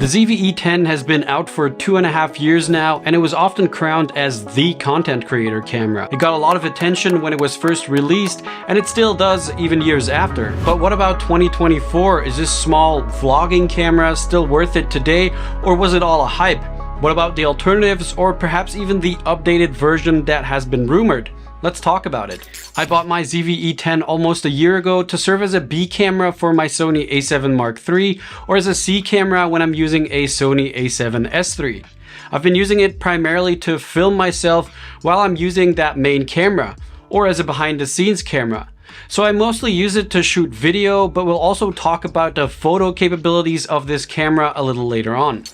The ZV-E10 has been out for 2.5 years now, and it was often crowned as the content creator camera. It got a lot of attention when it was first released, and it still does even years after. But what about 2024? Is this small vlogging camera still worth it today, or was it all a hype? What about the alternatives, or perhaps even the updated version that has been rumored? Let's talk about it. I bought my ZV-E10 almost a year ago to serve as a B camera for my Sony a7 Mark III, or as a C camera when I'm using a Sony a7S III. I've been using it primarily to film myself while I'm using that main camera, or as a behind the scenes camera. So I mostly use it to shoot video, but we'll also talk about the photo capabilities of this camera a little later on.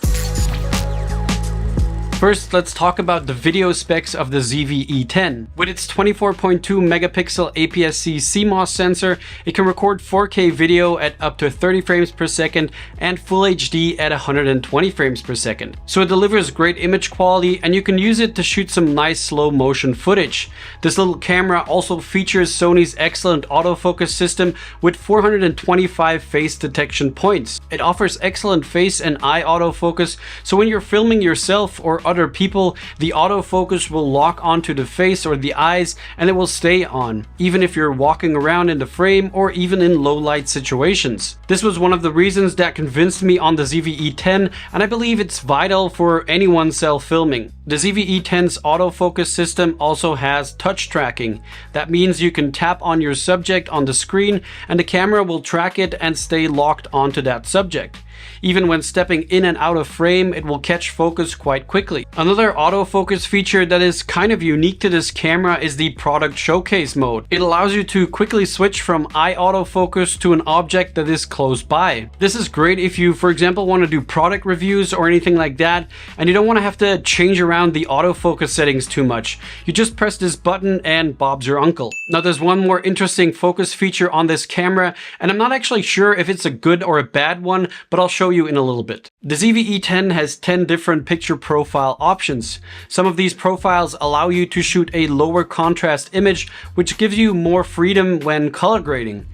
First, let's talk about the video specs of the ZV-E10. With its 24.2 megapixel APS-C CMOS sensor, it can record 4K video at up to 30 frames per second and Full HD at 120 frames per second. So it delivers great image quality, and you can use it to shoot some nice slow motion footage. This little camera also features Sony's excellent autofocus system with 425 face detection points. It offers excellent face and eye autofocus, so when you're filming yourself or other people, the autofocus will lock onto the face or the eyes, and it will stay on, even if you're walking around in the frame or even in low light situations. This was one of the reasons that convinced me on the ZV-E10, and I believe it's vital for anyone self-filming. The ZV-E10's autofocus system also has touch tracking. That means you can tap on your subject on the screen and the camera will track it and stay locked onto that subject. Even when stepping in and out of frame, it will catch focus quite quickly. Another autofocus feature that is kind of unique to this camera is the product showcase mode. It allows you to quickly switch from eye autofocus to an object that is close by. This is great if you, for example, want to do product reviews or anything like that, and you don't want to have to change around the autofocus settings too much. You just press this button and Bob's your uncle. Now there's one more interesting focus feature on this camera, and I'm not actually sure if it's a good or a bad one, but I'll show you in a little bit. The ZV-E10 has 10 different picture profile options. Some of these profiles allow you to shoot a lower contrast image, which gives you more freedom when color grading.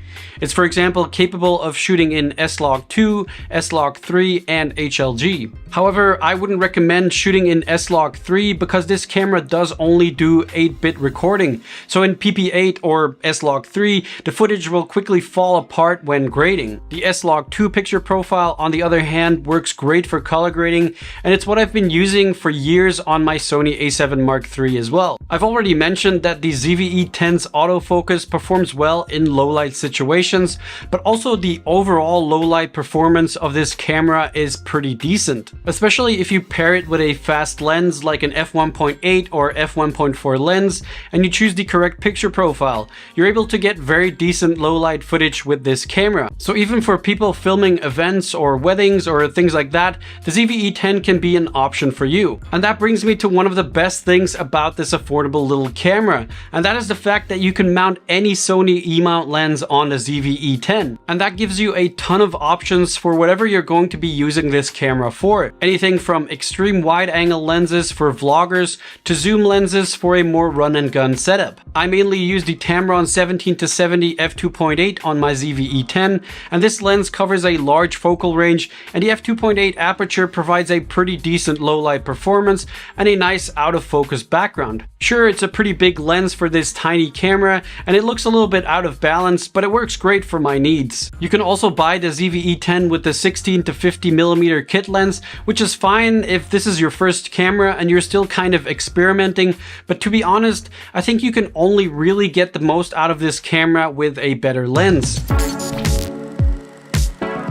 It's, for example, capable of shooting in S-Log2, S-Log3, and HLG. However, I wouldn't recommend shooting in S-Log3 because this camera does only do 8-bit recording. So in PP8 or S-Log3, the footage will quickly fall apart when grading. The S-Log2 picture profile, on the other hand, works great for color grading, and it's what I've been using for years on my Sony a7 Mark III as well. I've already mentioned that the ZV-E10's autofocus performs well in low-light situations, but also the overall low-light performance of this camera is pretty decent, especially if you pair it with a fast lens like an f1.8 or f1.4 lens and you choose the correct picture profile. You're able to get very decent low-light footage with this camera. So even for people filming events or weddings or things like that, the ZV-E10 can be an option for you. And that brings me to one of the best things about this affordable little camera, and that is the fact that you can mount any Sony E-mount lens on the ZV-E10, and that gives you a ton of options for whatever you're going to be using this camera for. Anything from extreme wide angle lenses for vloggers to zoom lenses for a more run and gun setup. I mainly use the Tamron 17-70 f2.8 on my ZV-E10, and this lens covers a large focal range, and the f2.8 aperture provides a pretty decent low light performance and a nice out of focus background. Sure, it's a pretty big lens for this tiny camera, and it looks a little bit out of balance, but it works great for my needs. You can also buy the ZV-E10 with the 16-50mm kit lens, which is fine if this is your first camera and you're still kind of experimenting, but to be honest, I think you can only really get the most out of this camera with a better lens.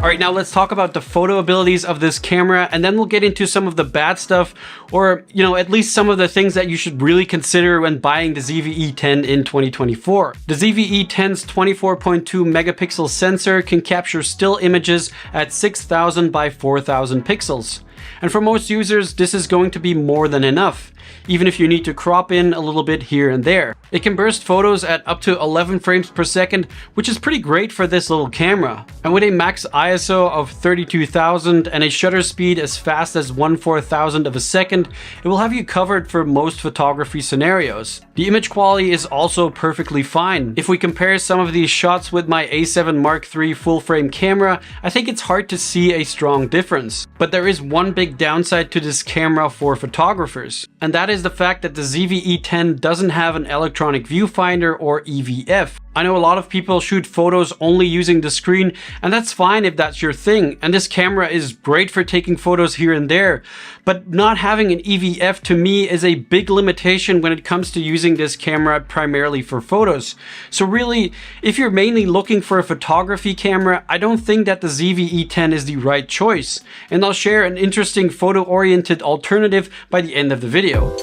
Alright, now let's talk about the photo abilities of this camera, and then we'll get into some of the bad stuff, or, at least some of the things that you should really consider when buying the ZV-E10 in 2024. The ZV-E10's 24.2 megapixel sensor can capture still images at 6000 by 4000 pixels. And for most users, this is going to be more than enough, even if you need to crop in a little bit here and there. It can burst photos at up to 11 frames per second, which is pretty great for this little camera. And with a max ISO of 32,000 and a shutter speed as fast as 1/4000 of a second, it will have you covered for most photography scenarios. The image quality is also perfectly fine. If we compare some of these shots with my A7 Mark III full-frame camera, I think it's hard to see a strong difference. But there is one big downside to this camera for photographers, and that is the fact that the ZV-E10 doesn't have an electronic viewfinder or EVF. I know a lot of people shoot photos only using the screen, and that's fine if that's your thing, and this camera is great for taking photos here and there, but not having an EVF to me is a big limitation when it comes to using this camera primarily for photos. So really, if you're mainly looking for a photography camera, I don't think that the ZV-E10 is the right choice, and I'll share an interesting photo-oriented alternative by the end of the video.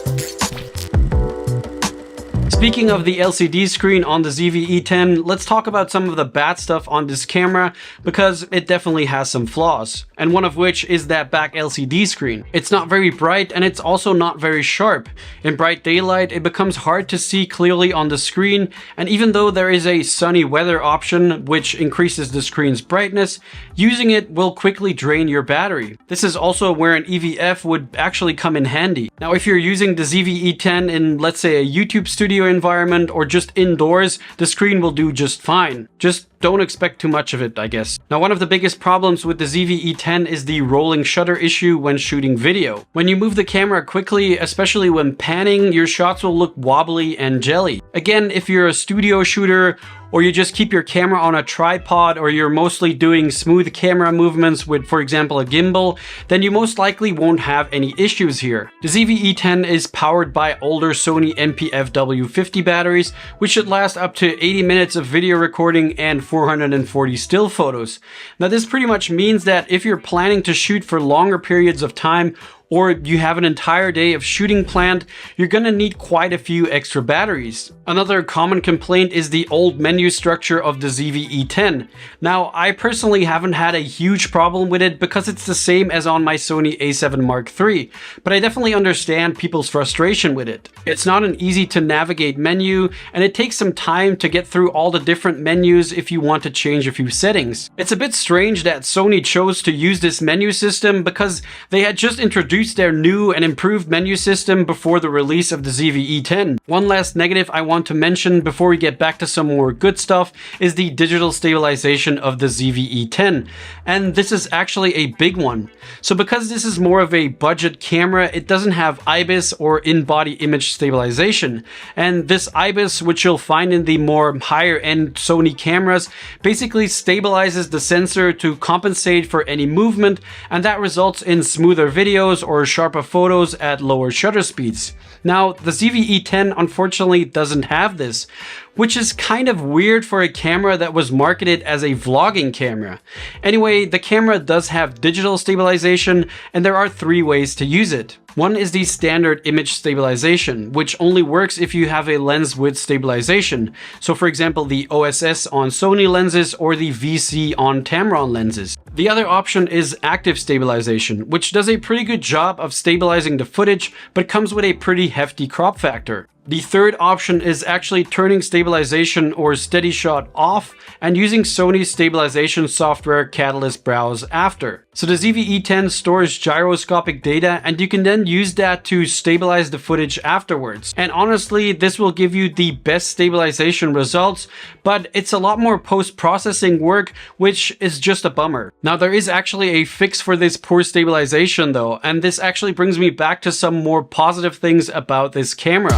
Speaking of the LCD screen on the ZV-E10, let's talk about some of the bad stuff on this camera, because it definitely has some flaws. And one of which is that back LCD screen. It's not very bright, and it's also not very sharp. In bright daylight, it becomes hard to see clearly on the screen, and even though there is a sunny weather option which increases the screen's brightness, using it will quickly drain your battery. This is also where an EVF would actually come in handy. Now, if you're using the ZV-E10 in, let's say, a YouTube studio environment or just indoors, the screen will do just fine. Just don't expect too much of it, I guess. Now, one of the biggest problems with the ZV-E10 is the rolling shutter issue when shooting video. When you move the camera quickly, especially when panning, your shots will look wobbly and jelly. Again, if you're a studio shooter, or you just keep your camera on a tripod, or you're mostly doing smooth camera movements with, for example, a gimbal, then you most likely won't have any issues here. The ZV-E10 is powered by older Sony NP-FW50 batteries, which should last up to 80 minutes of video recording and 440 still photos. Now, this pretty much means that if you're planning to shoot for longer periods of time, or you have an entire day of shooting planned, you're gonna need quite a few extra batteries. Another common complaint is the old menu structure of the ZV-E10. Now, I personally haven't had a huge problem with it because it's the same as on my Sony A7 Mark III, but I definitely understand people's frustration with it. It's not an easy to navigate menu, and it takes some time to get through all the different menus if you want to change a few settings. It's a bit strange that Sony chose to use this menu system because they had just introduced their new and improved menu system before the release of the ZV-E10. One last negative I want to mention before we get back to some more good stuff is the digital stabilization of the ZV-E10, and this is actually a big one. So because this is more of a budget camera, it doesn't have IBIS or in-body image stabilization, and this IBIS, which you'll find in the more higher end Sony cameras, basically stabilizes the sensor to compensate for any movement, and that results in smoother videos or sharper photos at lower shutter speeds. Now, the ZV-E10 unfortunately doesn't have this, which is kind of weird for a camera that was marketed as a vlogging camera. Anyway, the camera does have digital stabilization, and there are 3 ways to use it. One is the standard image stabilization, which only works if you have a lens width stabilization. So for example, the OSS on Sony lenses or the VC on Tamron lenses. The other option is active stabilization, which does a pretty good job of stabilizing the footage, but comes with a pretty hefty crop factor. The third option is actually turning stabilization or steady shot off and using Sony's stabilization software Catalyst Browse after. So the ZV-E10 stores gyroscopic data, and you can then use that to stabilize the footage afterwards. And honestly, this will give you the best stabilization results, but it's a lot more post-processing work, which is just a bummer. Now, there is actually a fix for this poor stabilization though, and this actually brings me back to some more positive things about this camera.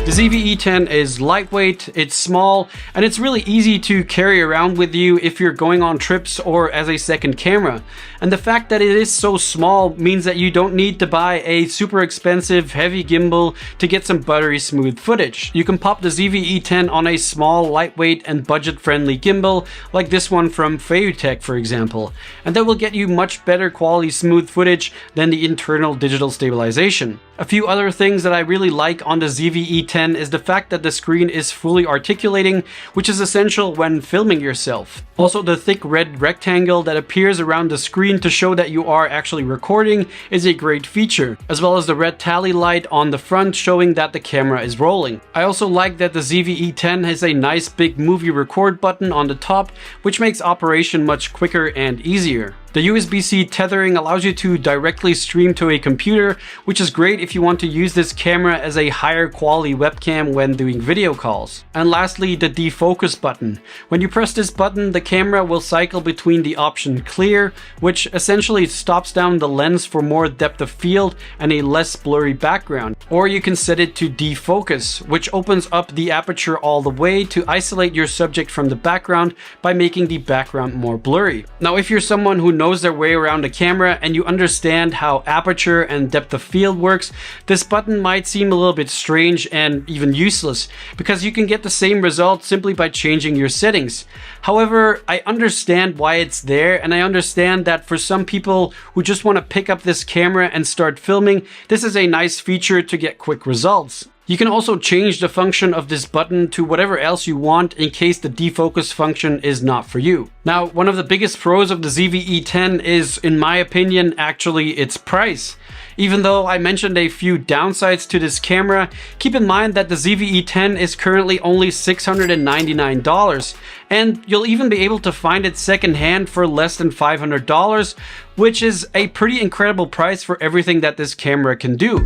The ZV-E10 is lightweight, it's small, and it's really easy to carry around with you if you're going on trips or as a second camera. And the fact that it is so small means that you don't need to buy a super expensive heavy gimbal to get some buttery smooth footage. You can pop the ZV-E10 on a small, lightweight, and budget-friendly gimbal like this one from Feiyutech, for example, and that will get you much better quality smooth footage than the internal digital stabilization. A few other things that I really like on the ZV-E10 ZV-E10 is the fact that the screen is fully articulating, which is essential when filming yourself. Also, the thick red rectangle that appears around the screen to show that you are actually recording is a great feature, as well as the red tally light on the front showing that the camera is rolling. I also like that the ZV-E10 has a nice big movie record button on the top, which makes operation much quicker and easier. The USB-C tethering allows you to directly stream to a computer, which is great if you want to use this camera as a higher quality webcam when doing video calls. And lastly, the defocus button. When you press this button, the camera will cycle between the option clear, which essentially stops down the lens for more depth of field and a less blurry background. Or you can set it to defocus, which opens up the aperture all the way to isolate your subject from the background by making the background more blurry. Now, if you're someone who knows their way around a camera and you understand how aperture and depth of field works, this button might seem a little bit strange and even useless, because you can get the same result simply by changing your settings. However, I understand why it's there, and I understand that for some people who just want to pick up this camera and start filming, this is a nice feature to get quick results. You can also change the function of this button to whatever else you want in case the defocus function is not for you. Now, one of the biggest pros of the ZV-E10 is, in my opinion, actually its price. Even though I mentioned a few downsides to this camera, keep in mind that the ZV-E10 is currently only $699, and you'll even be able to find it secondhand for less than $500, which is a pretty incredible price for everything that this camera can do.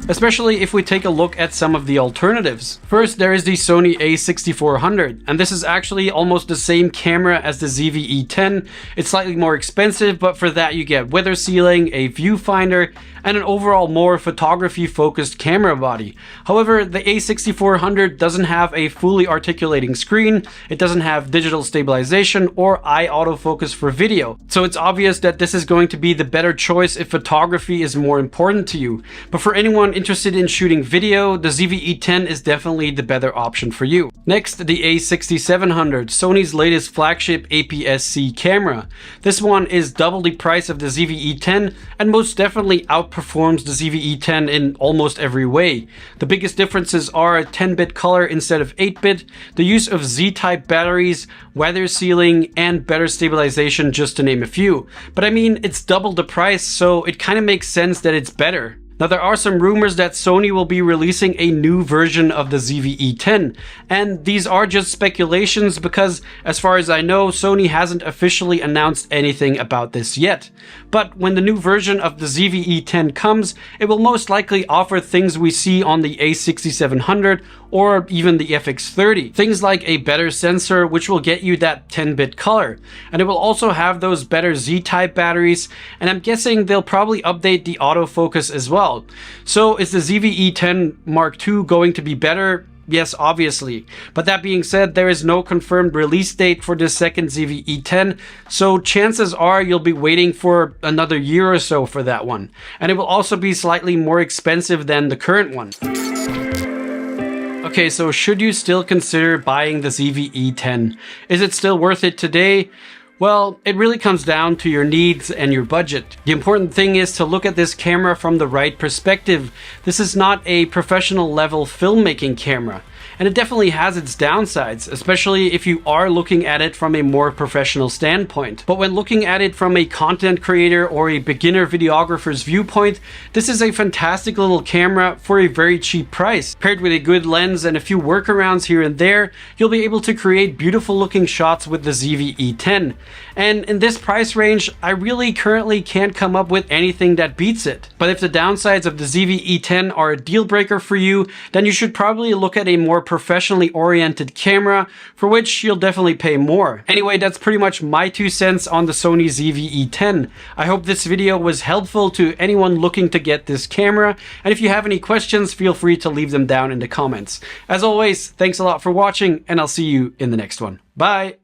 Especially if we take a look at some of the alternatives. First, there is the Sony a6400, and this is actually almost the same camera as the ZV-E10. It's slightly more expensive, but for that you get weather sealing, a viewfinder, and an overall more photography focused camera body. However, the a6400 doesn't have a fully articulating screen, it doesn't have digital stabilization or eye autofocus for video. So it's obvious that this is going to be the better choice if photography is more important to you. But for anyone interested in shooting video, the ZV-E10 is definitely the better option for you. Next, the a6700, Sony's latest flagship APS-C camera. This one is double the price of the ZV-E10 and most definitely outperforms the ZV-E10 in almost every way. The biggest differences are a 10-bit color instead of 8-bit, the use of Z-type batteries, weather sealing, and better stabilization, just to name a few. But I mean, it's double the price, so it kind of makes sense that it's better. Now, there are some rumors that Sony will be releasing a new version of the ZV-E10, and these are just speculations because, as far as I know, Sony hasn't officially announced anything about this yet. But when the new version of the ZV-E10 comes, it will most likely offer things we see on the a6700 or even the FX30. Things like a better sensor, which will get you that 10-bit color. And it will also have those better Z-type batteries, and I'm guessing they'll probably update the autofocus as well. So is the ZV-E10 Mark II going to be better? Yes, obviously. But that being said, there is no confirmed release date for the second ZV-E10, so chances are you'll be waiting for another year or so for that one. And it will also be slightly more expensive than the current one. Okay, so should you still consider buying the ZV-E10? Is it still worth it today? Well, it really comes down to your needs and your budget. The important thing is to look at this camera from the right perspective. This is not a professional level filmmaking camera. And it definitely has its downsides, especially if you are looking at it from a more professional standpoint. But when looking at it from a content creator or a beginner videographer's viewpoint, this is a fantastic little camera for a very cheap price. Paired with a good lens and a few workarounds here and there, you'll be able to create beautiful looking shots with the ZV-E10. And in this price range, I really currently can't come up with anything that beats it. But if the downsides of the ZV-E10 are a deal breaker for you, then you should probably look at a more professionally oriented camera, for which you'll definitely pay more. Anyway, that's pretty much my 2 cents on the Sony ZV-E10. I hope this video was helpful to anyone looking to get this camera, and if you have any questions, feel free to leave them down in the comments. As always, thanks a lot for watching, and I'll see you in the next one. Bye!